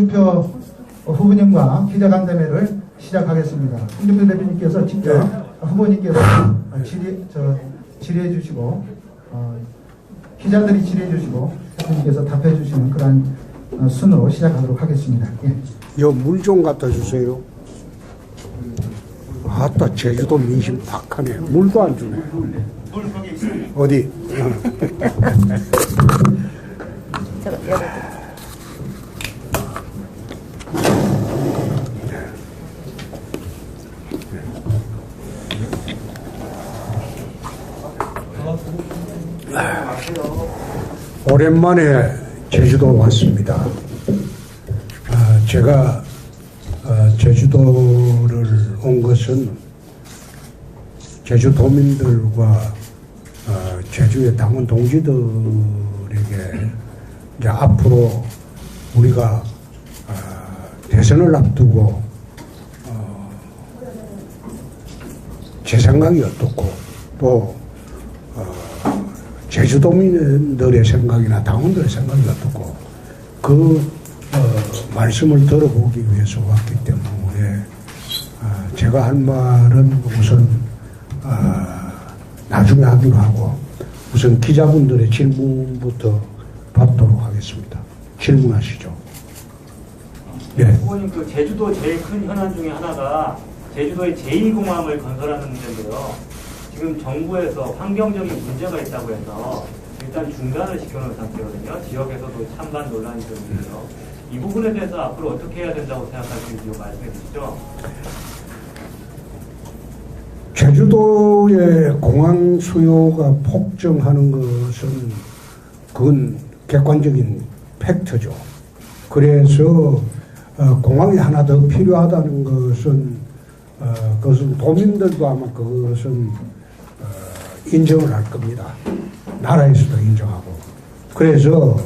홍준표 후보님과 기자간담회를 시작하겠습니다. 홍준표 대표님께서 직접 후보님께서 질의해 주시고 기자들이 질의해 주시고 대표님께서 답해 주시는 그런 순으로 시작하도록 하겠습니다. 예. 물 좀 갖다 주세요. 아따, 제주도 민심 박하네. 물도 안 주네. 물 거기 있습니다. 어디? 오랜만에 제주도 왔습니다. 제가 제주도를 온 것은 제주도민들과 제주의 당원 동지들에게 이제 앞으로 우리가 대선을 앞두고 제 생각이 어떻고 또 제주도민들의 생각이나 당원들의 생각이 어떻고 말씀을 들어보기 위해서 왔기 때문에 제가 할 말은 우선 나중에 하기로 하고 우선 기자분들의 질문부터 받도록 하겠습니다. 질문하시죠. 네. 후보님, 그 제주도 제일 큰 현안 중에 하나가 제주도의 제2공항을 건설하는 문제인데요. 지금 정부에서 환경적인 문제가 있다고 해서 일단 중단을 시켜놓은 상태거든요. 지역에서도 찬반 논란이 좀 있고요. 이 부분에 대해서 앞으로 어떻게 해야 된다고 생각하시는지 말씀해 주시죠. 제주도의 공항 수요가 폭증하는 것은 그건 객관적인 팩트죠. 그래서 공항이 하나 더 필요하다는 것은 그것은 도민들도 아마 그것은 인정을 할 겁니다. 나라에서도 인정하고. 그래서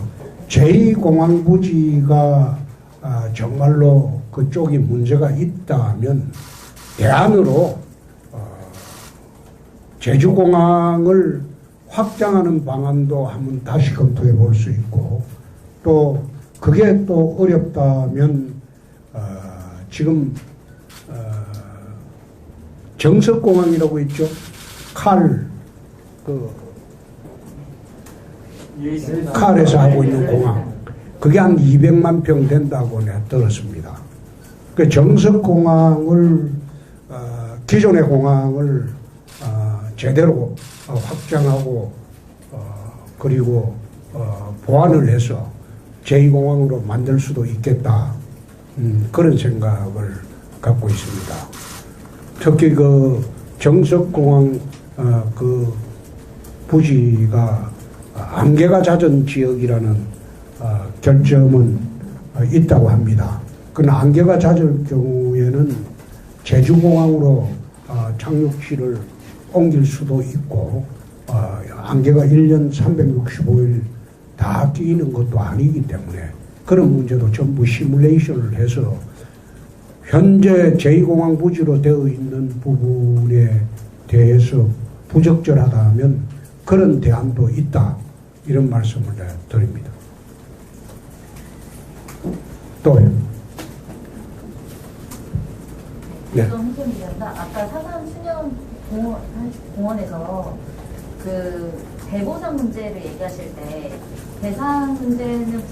제2공항 부지가 정말로 그쪽이 문제가 있다면 대안으로 제주공항을 확장하는 방안도 한번 다시 검토해 볼 수 있고, 또 그게 또 어렵다면 지금 정석공항이라고 있죠. 칼에서 하고 있는 공항, 그게 한 200만 평 된다고 내가 들었습니다. 그 정석공항을 기존의 공항을 제대로 확장하고 그리고 보완을 해서 제2공항으로 만들 수도 있겠다, 그런 생각을 갖고 있습니다. 특히 그 정석공항 그 부지가 안개가 잦은 지역이라는 결점은 있다고 합니다. 그러나 안개가 잦을 경우에는 제주공항으로 착륙지를 옮길 수도 있고, 안개가 1년 365일 다 끼는 것도 아니기 때문에 그런 문제도 전부 시뮬레이션을 해서 현재 제2공항 부지로 되어 있는 부분에 대해서 부적절하다면 그런 대안도 있다, 이런 말씀을 드립니다. 또요. 네. 아까 사상 수년 공원에서 그 배보상 문제를 얘기하실 때 배상 문제는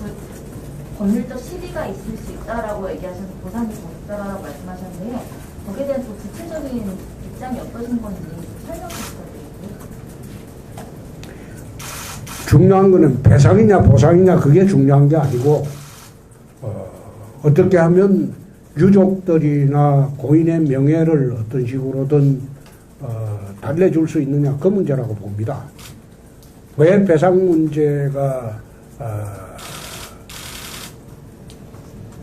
법률적 시비가 있을 수 있다라고 얘기하셔서 보상이 적절하다고 말씀하셨는데요. 거기에 대한 또 구체적인 입장이 어떠신 건지 설명 부탁드릴게요. 중요한 거는 배상이냐 보상이냐 그게 중요한 게 아니고 어떻게 하면 유족들이나 고인의 명예를 어떤 식으로든 달래줄 수 있느냐, 그 문제라고 봅니다. 왜 배상 문제가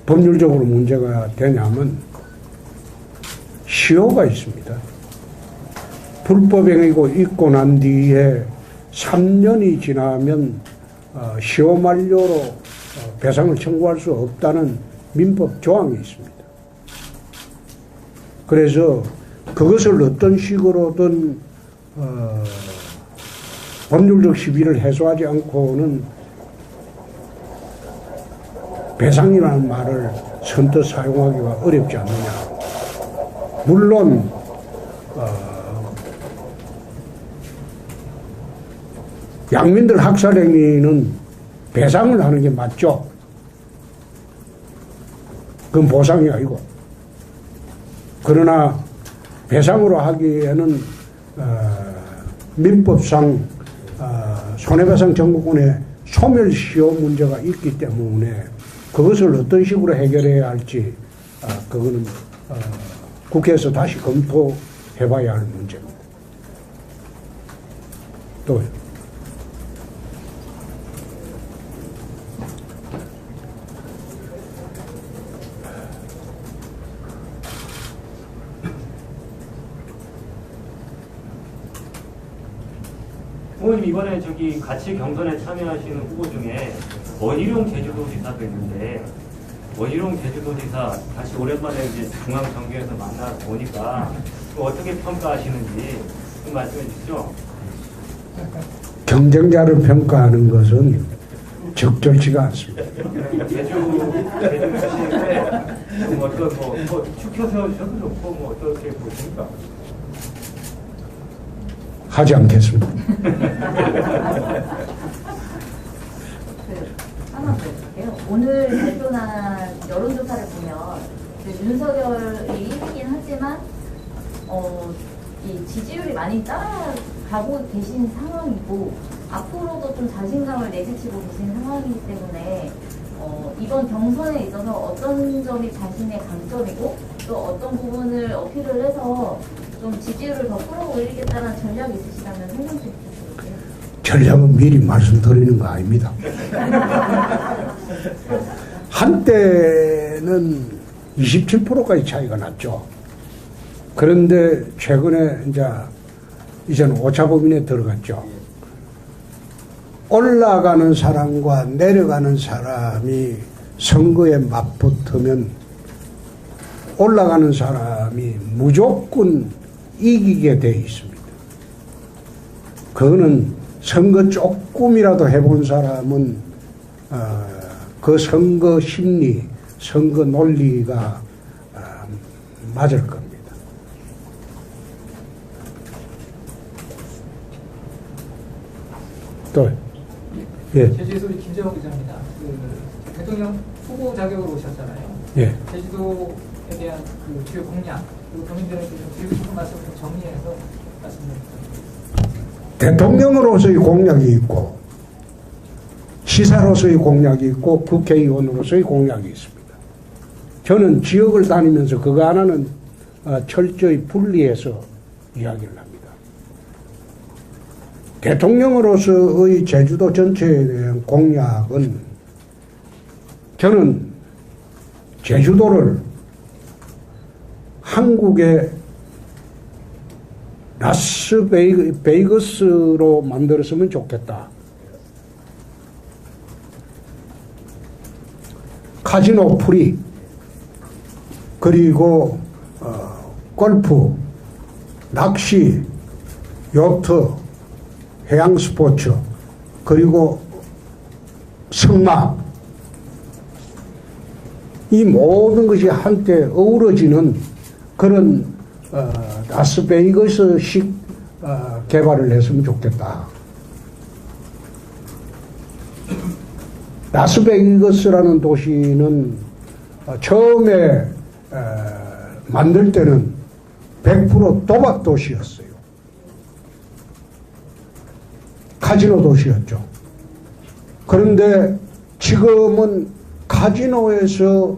법률적으로 문제가 되냐면 시효가 있습니다. 불법행위고 있고 난 뒤에 3년이 지나면 시효 만료로 배상을 청구할 수 없다는 민법 조항이 있습니다. 그래서 그것을 어떤 식으로든 법률적 시비를 해소하지 않고는 배상이라는 말을 선뜻 사용하기가 어렵지 않느냐. 물론 양민들 학살행위는 배상을 하는 게 맞죠. 그건 보상이 아니고. 그러나 배상으로 하기에는 민법상 손해배상 청구권의 소멸시효 문제가 있기 때문에 그것을 어떤 식으로 해결해야 할지 그거는 국회에서 다시 검토해봐야 할 문제입니다. 또 의원님 이번에 저기 같이 경선에 참여하시는 후보 중에 원희룡 제주도지사도 있는데 원희룡 제주도지사 다시 오랜만에 이제 중앙정계에서 만나 보니까 어떻게 평가하시는지 좀 말씀해 주시죠. 경쟁자를 평가하는 것은 적절치가 않습니다. 제주 출신인데 좀 어떤 뭐 축혀 세워주셔도 좋고 뭐 어떻게 보십니까? 하지 않겠습니다. 하나 더 해볼게요. 오늘 발표난 여론조사를 보면 윤석열이 1위긴 하지만 이 지지율이 많이 따라가고 계신 상황이고 앞으로도 좀 자신감을 내비치고 계신 상황이기 때문에 이번 경선에 있어서 어떤 점이 자신의 강점이고 또 어떤 부분을 어필을 해서 좀 지지율을 더 끌어올리겠다는 전략이 있으시다면 설명 좀 부탁드릴게요. 전략은 미리 말씀드리는 거 아닙니다. 한때는 27%까지 차이가 났죠. 그런데 최근에 이제는 오차범위에 들어갔죠. 올라가는 사람과 내려가는 사람이 선거에 맞붙으면 올라가는 사람이 무조건 이기게 돼 있습니다. 그거는 선거 조금이라도 해본 사람은 그 선거 심리, 선거 논리가 맞을 겁니다. 또 예. 제주도의 김재원 기자입니다. 대통령 후보 자격으로 오셨잖아요. 예. 제주도에 대한 주요 공약, 그리고 국민들에게 좀 드리고 싶은 말씀을 좀 정리해서 말씀을 드립니다. 대통령으로서의 공약이 있고 시사로서의 공약이 있고 국회의원으로서의 공약이 있습니다. 저는 지역을 다니면서 그거 하나는 철저히 분리해서 이야기를 합니다. 대통령으로서의 제주도 전체에 대한 공약은 저는 제주도를 한국의 라스베이거스로 만들었으면 좋겠다. 카지노 프리, 그리고 골프, 낚시, 요트, 해양 스포츠, 그리고 승마, 이 모든 것이 한때 어우러지는 그런 라스베이거스식 개발을 했으면 좋겠다. 라스베이거스라는 도시는 처음에 만들 때는 100% 도박 도시였어요. 카지노 도시였죠. 그런데 지금은 카지노에서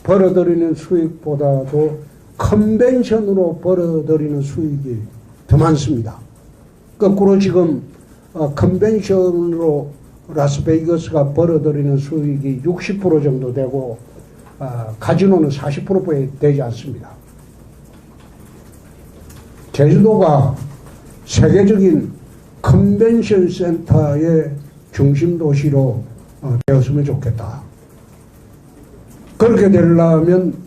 벌어들이는 수익보다도 컨벤션으로 벌어들이는 수익이 더 많습니다. 거꾸로 지금 컨벤션으로 라스베이거스가 벌어들이는 수익이 60% 정도 되고 카지노는 40%밖에 되지 않습니다. 제주도가 세계적인 컨벤션 센터의 중심 도시로 되었으면 좋겠다. 그렇게 되려면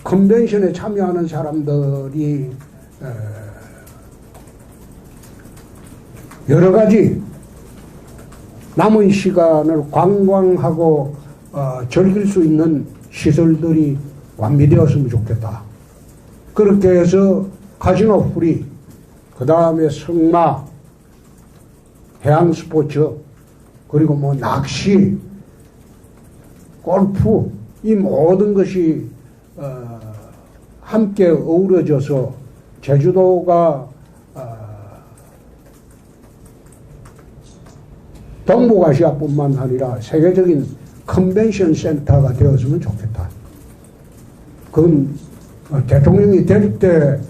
컨벤션에 참여하는 사람들이 여러 가지 남은 시간을 관광하고 즐길 수 있는 시설들이 완비되었으면 좋겠다. 그렇게 해서 카지노 프리, 그 다음에 승마, 해양 스포츠, 그리고 뭐 낚시, 골프, 이 모든 것이 함께 어우러져서 제주도가 동북아시아뿐만 아니라 세계적인 컨벤션 센터가 되었으면 좋겠다. 그건 대통령이 될 때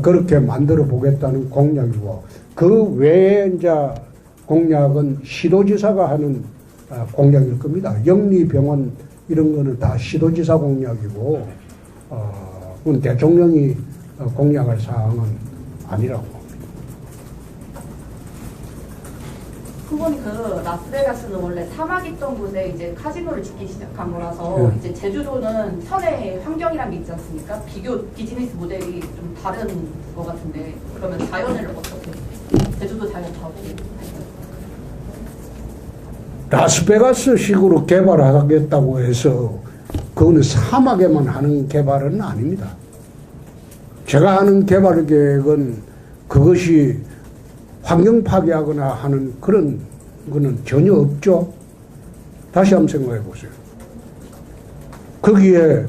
그렇게 만들어 보겠다는 공약이고, 그 외에 이제 공약은 시도지사가 하는 공약일 겁니다. 영리병원 이런 거는 다 시도지사 공약이고, 그건 대통령이 공약할 사항은 아니라고 봅니다. 후보님 그 라스베가스는 원래 사막 있던 곳에 이제 카지노를 짓기 시작한 거라서 이제 제주도는 현의 환경이란 게 있지 않습니까? 비즈니스 모델이 좀 다른 것 같은데 그러면 자연을 어떻게 제주도 자연 타고 라스베가스식으로 개발하겠다고 해서 그거는 사막에만 하는 개발은 아닙니다. 제가 하는 개발 계획은 그것이 환경 파괴하거나 하는 그런 거는 전혀 없죠. 다시 한번 생각해 보세요. 거기에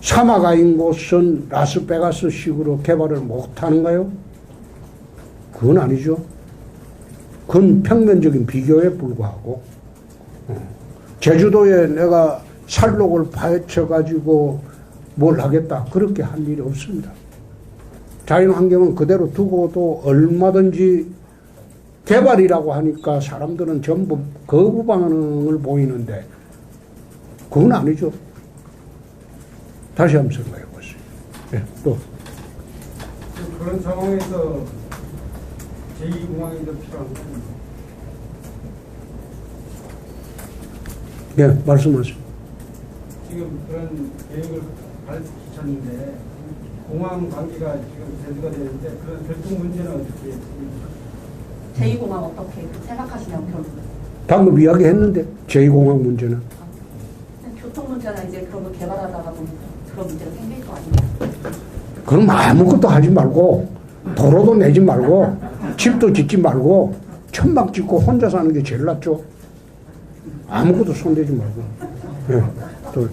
사막 아닌 곳은 라스베가스식으로 개발을 못하는가요? 그건 아니죠. 그건 평면적인 비교에 불과하고, 제주도에 내가 산록을 파헤쳐가지고 뭘 하겠다, 그렇게 할 일이 없습니다. 자연환경은 그대로 두고도 얼마든지 개발이라고 하니까 사람들은 전부 거부 반응을 보이는데 그건 아니죠. 다시 한번 생각해 보세요. 네, 또. 그런 상황에서 제2공항이 더 필요한 겁니다. 네, 말씀하세요. 지금 그런 계획을 밝히셨는데 공항 관계가 지금 제주가 되는데 그런 결정 문제는 어떻게 제2공항 어떻게 생각하시냐고 결국 방금 이야기했는데 제2공항 문제는 교통 문제나 이제 그런 거 개발하다가 보면 그런 문제가 생길 거 아닙니까? 그럼 아무것도 하지 말고 도로도 내지 말고 집도 짓지 말고 천막 짓고 혼자 사는 게 제일 낫죠. 아무것도 손대지 말고. 네, 또.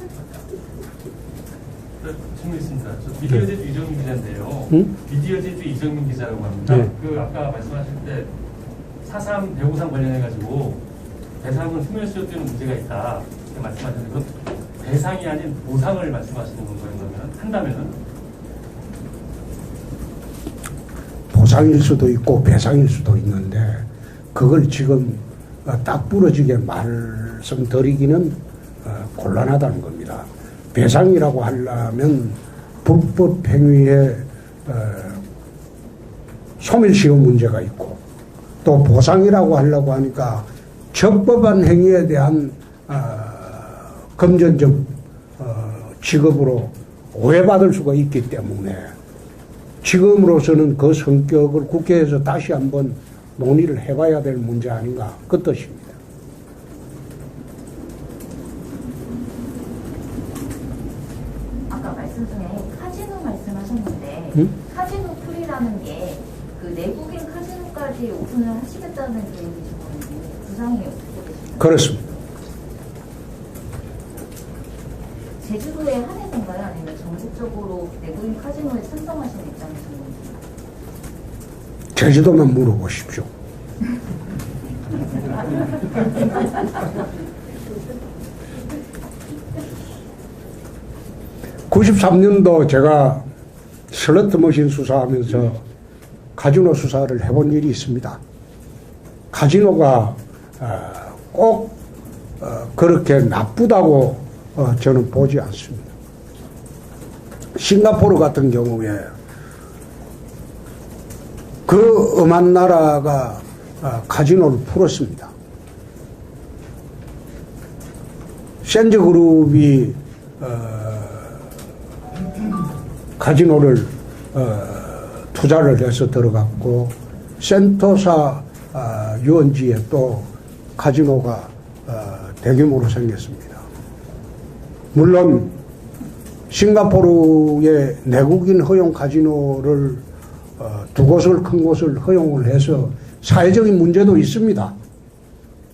질문 있습니다. 저 미디어 제주 이정민 기자인데요. 응? 미디어 제주 이정민 기자라고 합니다. 네. 그 아까 말씀하실 때 4.3 배우상 관련해가지고 배상은 소멸시효되는 문제가 있다 이렇게 말씀하셨는데 그건 배상이 아닌 보상을 말씀하시는 건가요? 그러면 한다면은 보상일 수도 있고 배상일 수도 있는데 그걸 지금 딱 부러지게 말씀드리기는 곤란하다는 겁니다. 배상이라고 하려면 불법 행위에 소멸시효 문제가 있고, 또 보상이라고 하려고 하니까 적법한 행위에 대한 금전적 직업으로 오해받을 수가 있기 때문에 지금으로서는 그 성격을 국회에서 다시 한번 논의를 해봐야 될 문제 아닌가, 그 뜻입니다. 아까 말씀 중에 카지노 말씀하셨는데 응? 카지노 풀이라는 게 그 내국인 카지노까지 오픈을 하시겠다는 계획이신 건지 구상이 어떻게 되시나요? 그렇습니다. 제주도에 한해서인가요? 아니면 전국적으로 내국인 카지노에 찬성하시는 입장이신 건지? 제주도만 물어보십시오. (93년도) 제가 슬러트 머신 수사하면서 카지노 수사를 해본 일이 있습니다. 카지노가 꼭 그렇게 나쁘다고 저는 보지 않습니다. 싱가포르 같은 경우에 그 엄한 나라가 카지노를 풀었습니다. 센즈그룹이 카지노를 투자를 해서 들어갔고, 센토사 유원지에 또 카지노가 대규모로 생겼습니다. 물론 싱가포르의 내국인 허용 카지노를 두 곳을 큰 곳을 허용을 해서 사회적인 문제도 있습니다.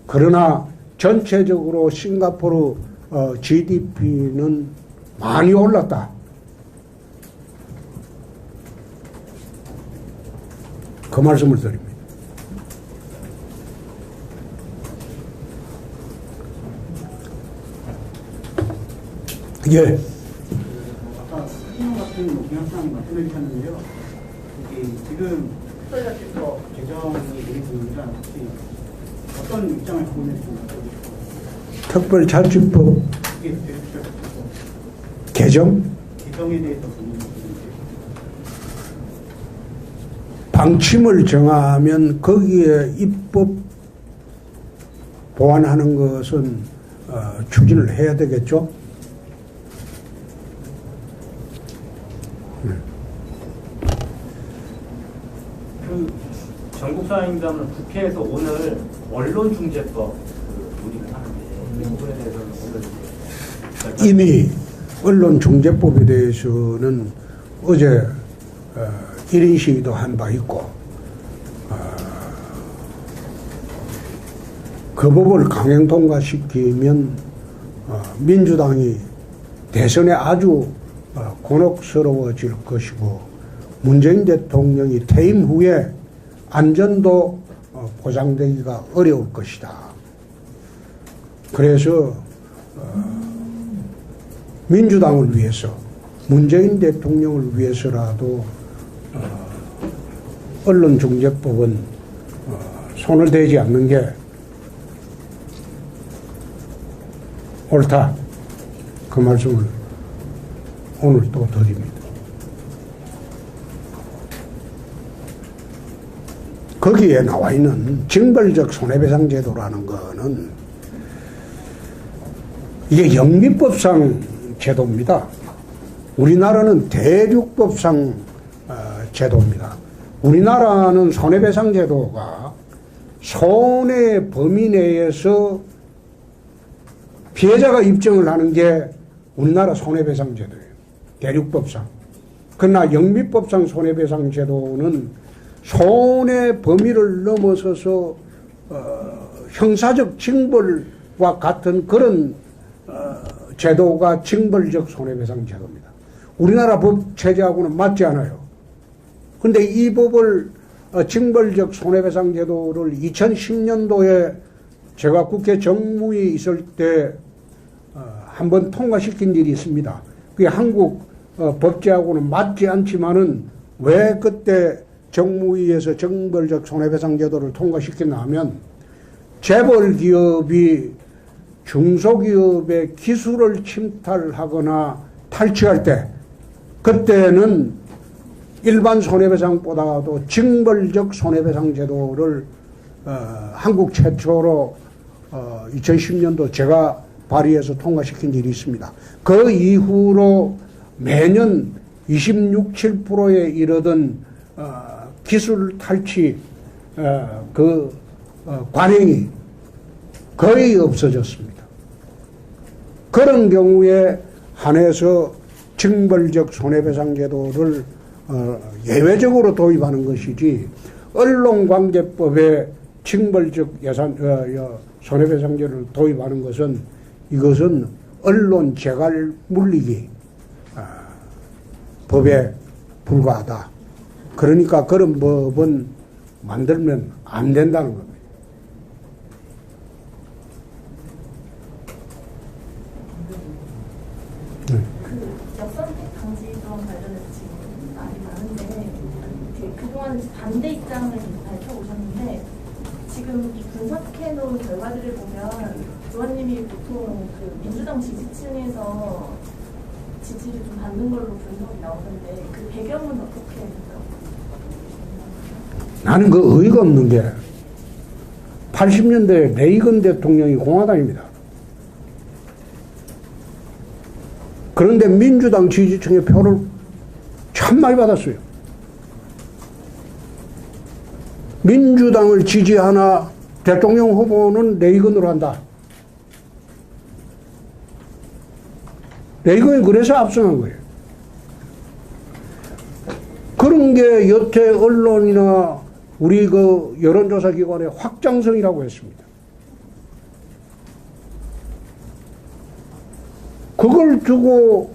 그러나 전체적으로 싱가포르 GDP는 많이 올랐다. 그 말씀을 드립니다. 예. 아까 사진 같은 동영상 말씀해 주셨는데요. 지금 특별자치법 개정이 되고 있습니다. 혹시 어떤 입장을 갖고 계십니까? 특별자치법 개정에 대해서 방침을 정하면 거기에 입법 보완하는 것은 추진을 해야 되겠죠. 전국사항입니다만 국회에서 오늘 언론중재법 논의를 하는데 이 부분에 대해서는 오늘 이미 언론중재법에 대해서는 어제 1인 시위도 한 바 있고 그 법을 강행 통과시키면 민주당이 대선에 아주 곤혹스러워질 것이고 문재인 대통령이 퇴임 후에 안전도 보장되기가 어려울 것이다. 그래서 민주당을 위해서 문재인 대통령을 위해서라도 언론중재법은 손을 대지 않는 게 옳다. 그 말씀을 오늘 또 드립니다. 거기에 나와 있는 징벌적 손해배상 제도라는 거는 이게 영미법상 제도입니다. 우리나라는 대륙법상 제도입니다. 우리나라는 손해배상 제도가 손해 범위 내에서 피해자가 입증을 하는 게 우리나라 손해배상 제도예요. 대륙법상. 그러나 영미법상 손해배상 제도는 손해 범위를 넘어서서 형사적 징벌과 같은 그런 제도가 징벌적 손해배상 제도입니다. 우리나라 법 체제하고는 맞지 않아요. 그런데 이 법을 징벌적 손해배상 제도를 2010년도에 제가 국회 정무위에 있을 때 한번 통과시킨 일이 있습니다. 그게 한국 법제하고는 맞지 않지만은 왜 그때 정무위에서 징벌적 손해배상 제도를 통과시켰나 하면 재벌 기업이 중소기업의 기술을 침탈하거나 탈취할 때 그때는 일반 손해배상보다도 징벌적 손해배상 제도를 한국 최초로 2010년도 제가 발의해서 통과시킨 일이 있습니다. 그 이후로 매년 26, 7%에 이르던 기술 탈취 관행이 거의 없어졌습니다. 그런 경우에 한해서 징벌적 손해배상 제도를 예외적으로 도입하는 것이지 언론관계법에 징벌적 손해배상제를 도입하는 것은 이것은 언론 재갈 물리기 법에 불과하다. 그러니까 그런 법은 만들면 안 된다는 겁니다. 역선택 방지법 관련해서 지금 말이 많은데 그동안 반대 입장을 밝혀오셨는데 지금 이 분석해 놓은 결과들을 보면 의원님이 보통 그 민주당 지지층에서 지지를 좀 받는 걸로 분석이 나오는데 그 배경은 어떻게 생각하세요? 나는 그 의의가 없는 게 80년대 레이건 대통령이 공화당입니다. 그런데 민주당 지지층의 표를 참 많이 받았어요. 민주당을 지지하나 대통령 후보는 레이건으로 한다. 레이건이 그래서 압승한 거예요. 그런 게 여태 언론이나 우리 그 여론조사 기관의 확장성이라고 했습니다. 그걸 두고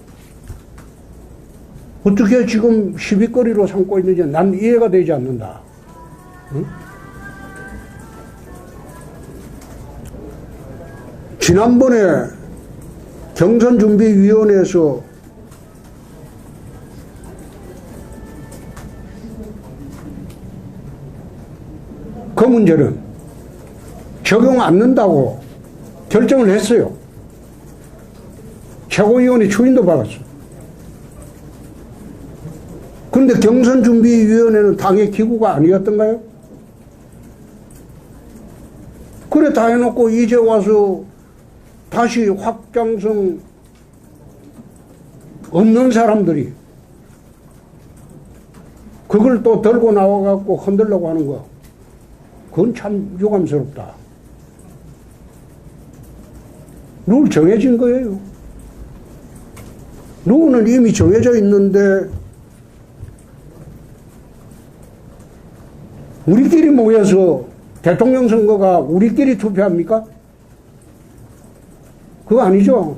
어떻게 지금 시비거리로 삼고 있는지 난 이해가 되지 않는다. 응? 지난번에 경선준비위원회에서 그 문제는 적용 안 된다고 결정을 했어요. 최고위원회 추인도 받았어. 그런데 경선준비위원회는 당의 기구가 아니었던가요? 그래 다 해놓고 이제 와서 다시 확장성 없는 사람들이 그걸 또 들고 나와갖고 흔들려고 하는 거, 그건 참 유감스럽다. 룰 정해진 거예요. 룰은 이미 정해져 있는데 우리끼리 모여서 대통령 선거가 우리끼리 투표합니까? 그거 아니죠.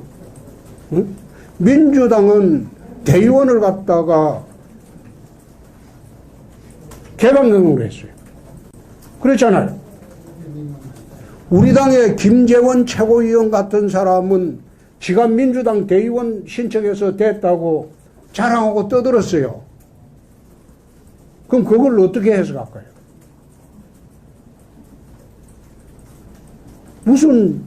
응? 민주당은 대의원을 갖다가 개방경으로 했어요. 그랬잖아요. 우리 당의 김재원 최고위원 같은 사람은 지가 민주당 대의원 신청해서 됐다고 자랑하고 떠들었어요. 그럼 그걸 어떻게 해석할까요? 무슨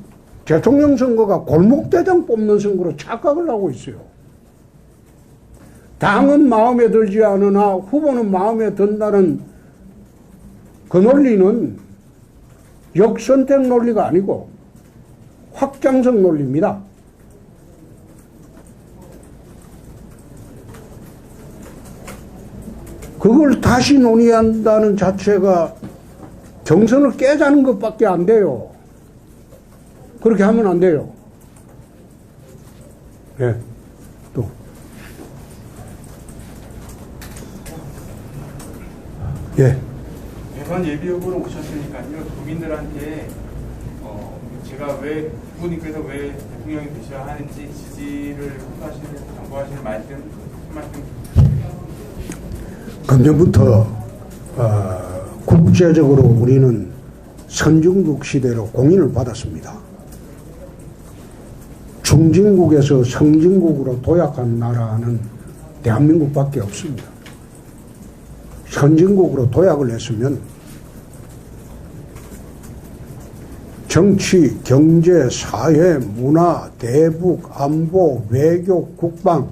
대통령 선거가 골목대장 뽑는 선거로 착각을 하고 있어요. 당은 마음에 들지 않으나 후보는 마음에 든다는 그 논리는 역선택 논리가 아니고 확장성 논리입니다. 그걸 다시 논의한다는 자체가 경선을 깨자는 것밖에 안 돼요. 그렇게 하면 안 돼요. 예. 또. 예. 대선 예비 후보로 오셨으니까요. 국민들한테 제가 왜 후보님께서 왜 대통령이 되셔야 하는지 지지를 호소하시는, 당부하시는 말씀 한 말씀. 금년부터 국제적으로 우리는 선진국 시대로 공인을 받았습니다. 중진국에서 성진국으로 도약한 나라는 대한민국밖에 없습니다. 선진국으로 도약을 했으면 정치, 경제, 사회, 문화, 대북, 안보, 외교, 국방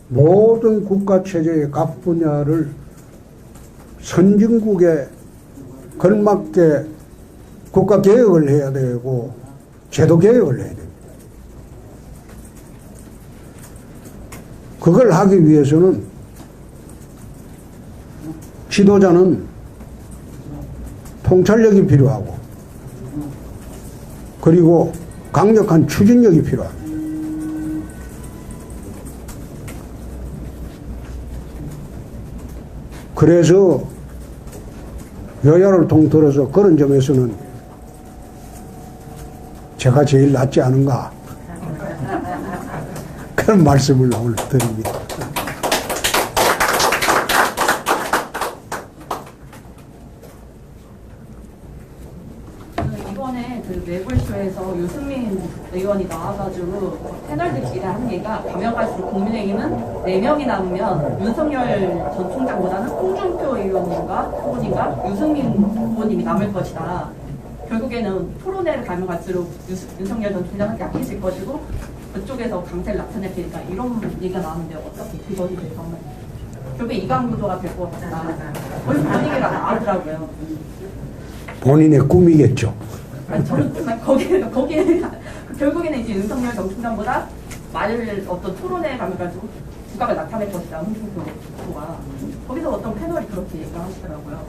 모든 국가체제의 각 분야를 선진국에 걸맞게 국가개혁을 해야 되고 제도개혁을 해야 됩니다. 그걸 하기 위해서는 지도자는 통찰력이 필요하고 그리고 강력한 추진력이 필요합니다. 그래서 여야를 통틀어서 그런 점에서는 제가 제일 낫지 않은가 그런 말씀을 오늘 드립니다. 이번에 그 매불쇼에서 유승민 의원이 나와가지고 패널들끼리 하는 얘기가 가면 갈수록 국민의힘은 4명이 남으면 윤석열 전 총장보다는 홍준표 의원님과 후보님과 유승민 후보님이 남을 것이다. 결국에는 토론회를 가면 갈수록 윤석열 전 총장한테 약해질 것이고 그쪽에서 강세를 나타낼 테니까 이런 얘기가 나왔는데 어떻게 그것이 돼서 결국에 이강 구도가 될 것 같다. 거의 그런 얘기가 나오더라고요. 본인의 꿈이겠죠. 아니, 저는 거기에 결국에는 이제 윤석열 전 총장보다 어떤 토론회에 가면 가지고 국각을 나타낼 것이다. 홍준표 후보가 거기서 어떤 패널이 그렇게 얘기하시더라고요.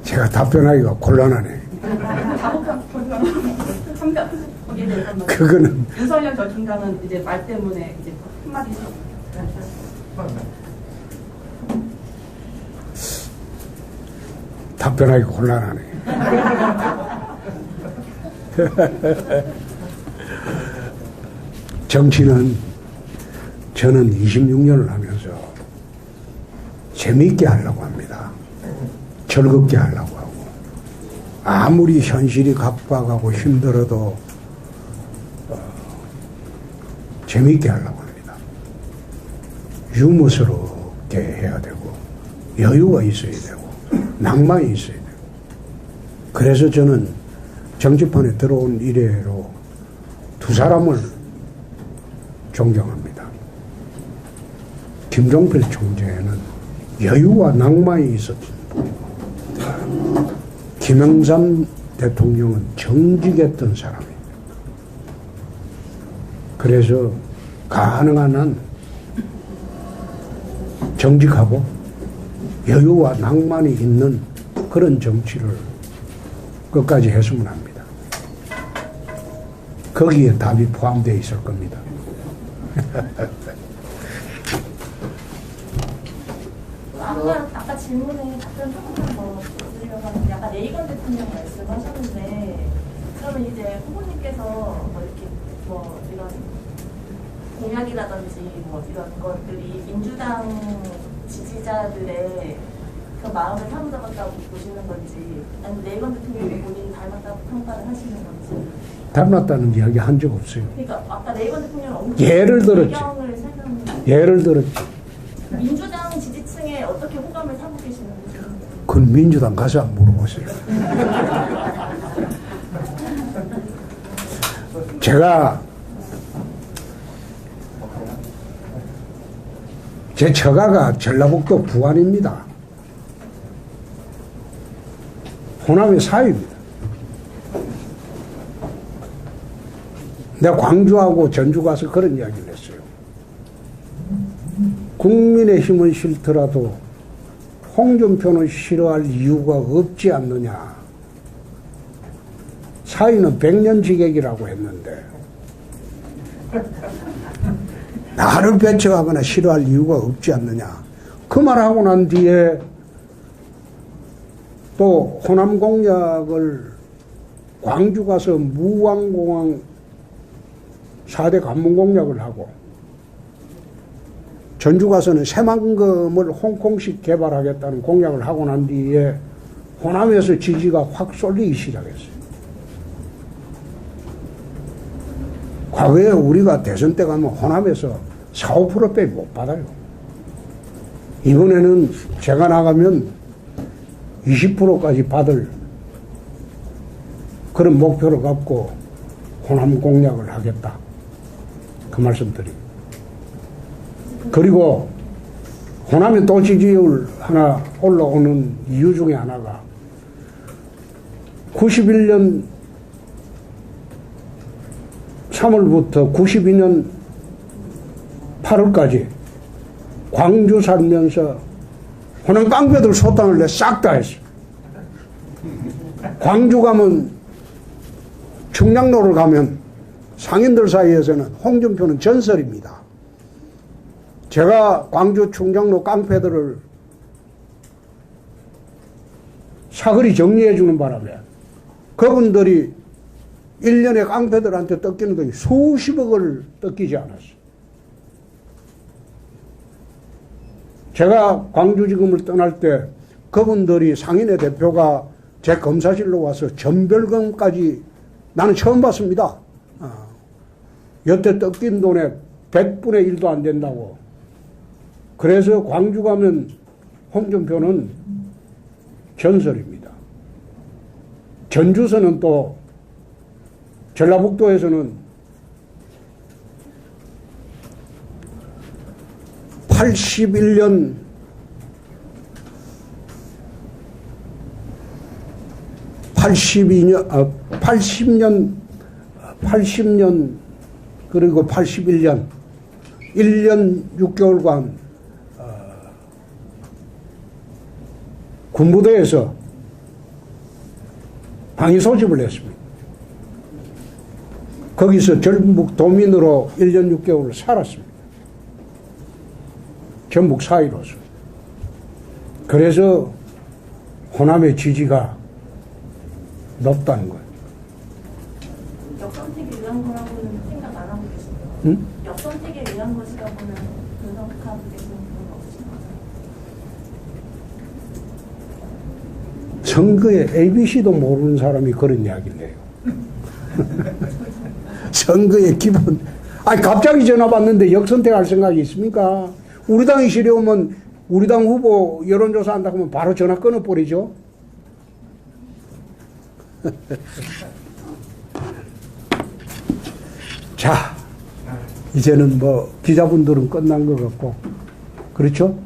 제가 답변하기가 곤란하네. 다복한 한편 거기에 대해서는 그거는 윤석열 전 총장은 이제 말 때문에 이제 한마디씩 답변하기 곤란하네. 정치는 저는 26년을 하면서 재미있게 하려고 합니다. 즐겁게 하려고 하고 아무리 현실이 각박하고 힘들어도 재미있게 하려고 합니다. 유머스럽게 해야 되고 여유가 있어야 되고 낭만이 있어야 되고 그래서 저는 정치판에 들어온 이래로 두 사람을 존경합니다. 김종필 총재는 여유와 낭만이 있었습니다. 김영삼 대통령은 정직했던 사람입니다. 그래서 가능한 한 정직하고 여유와 낭만이 있는 그런 정치를 끝까지 했으면 합니다. 거기에 답이 포함되어 있을 겁니다. 아까 질문에 답변 조금만 더 드리려고 하는데 아까 레이건 대통령 말씀하셨는데 그러면 이제 후보님께서 뭐 이렇게 뭐 이런 공약이라든지 뭐 이런 것들이 민주당 지지자들의 그 마음을 사로잡았다고 보시는 건지 아니면 레이건 대통령이 본인이 닮았다고 평가를 하시는 건지. 닮았다는 이야기 한 적 없어요. 그러니까 아까 레이건 대통령 엄청 예를 들었지. 배경을 설명해. 예를 들었지. 민주당 지지층에 어떻게 호감을 사고 계시는지. 그건 민주당 가서 한번 물어보세요. 제가 제 처가가 전라북도 부안입니다. 호남의 사위입니다. 내가 광주하고 전주 가서 그런 이야기를 했어요. 국민의힘은 싫더라도 홍준표는 싫어할 이유가 없지 않느냐. 사위는 100년 지객이라고 했는데 나를 배척하거나 싫어할 이유가 없지 않느냐. 그 말하고 난 뒤에 또 호남 공약을 광주 가서 무왕공항 4대 관문 공약을 하고 전주 가서는 새만금을 홍콩식 개발하겠다는 공약을 하고 난 뒤에 호남에서 지지가 확 쏠리기 시작했어요. 과거에 우리가 대선 때 가면 호남에서 4, 5%밖에 못 받아요. 이번에는 제가 나가면 20%까지 받을 그런 목표를 갖고 호남 공약을 하겠다. 그 말씀 드립니다. 그리고 호남의 또 지지율 하나 올라오는 이유 중에 하나가 91년 3월부터 92년 8월까지 광주 살면서 호남 깡패들 소탕을 내 싹 다 했어. 광주 가면 충량로를 가면 상인들 사이에서는 홍준표는 전설입니다. 제가 광주 충장로 깡패들을 사거리 정리해 주는 바람에 그분들이 1년에 깡패들한테 뜯기는 돈이 수십억을 뜯기지 않았어요. 제가 광주지검을 떠날 때 그분들이 상인의 대표가 제 검사실로 와서 전별금까지 나는 처음 봤습니다. 여태 뜯긴 돈의 100분의 1도 안 된다고. 그래서 광주 가면 홍준표는 전설입니다. 전주서는 또 전라북도에서는 80년 그리고 81년 1년 6개월간 군부대에서 당이 소집을 했습니다. 거기서 전북 도민으로 1년 6개월을 살았습니다. 전북 사위로서. 그래서 호남의 지지가 높다는 거예요. 역선택에 의한 거라고는 생각 안 하고 계신가요? 응? 역선택에 의한 것이라고는 분석하고 계시는 건 없으신가요? 선거의 ABC도 모르는 사람이 그런 이야기를 해요. 선거의 기본. 아니, 갑자기 전화 받는데 역선택할 생각이 있습니까? 우리 당이 싫으면 우리 당 후보 여론조사 한다고 하면 바로 전화 끊어버리죠. 자, 이제는 뭐 기자분들은 끝난 것 같고, 그렇죠?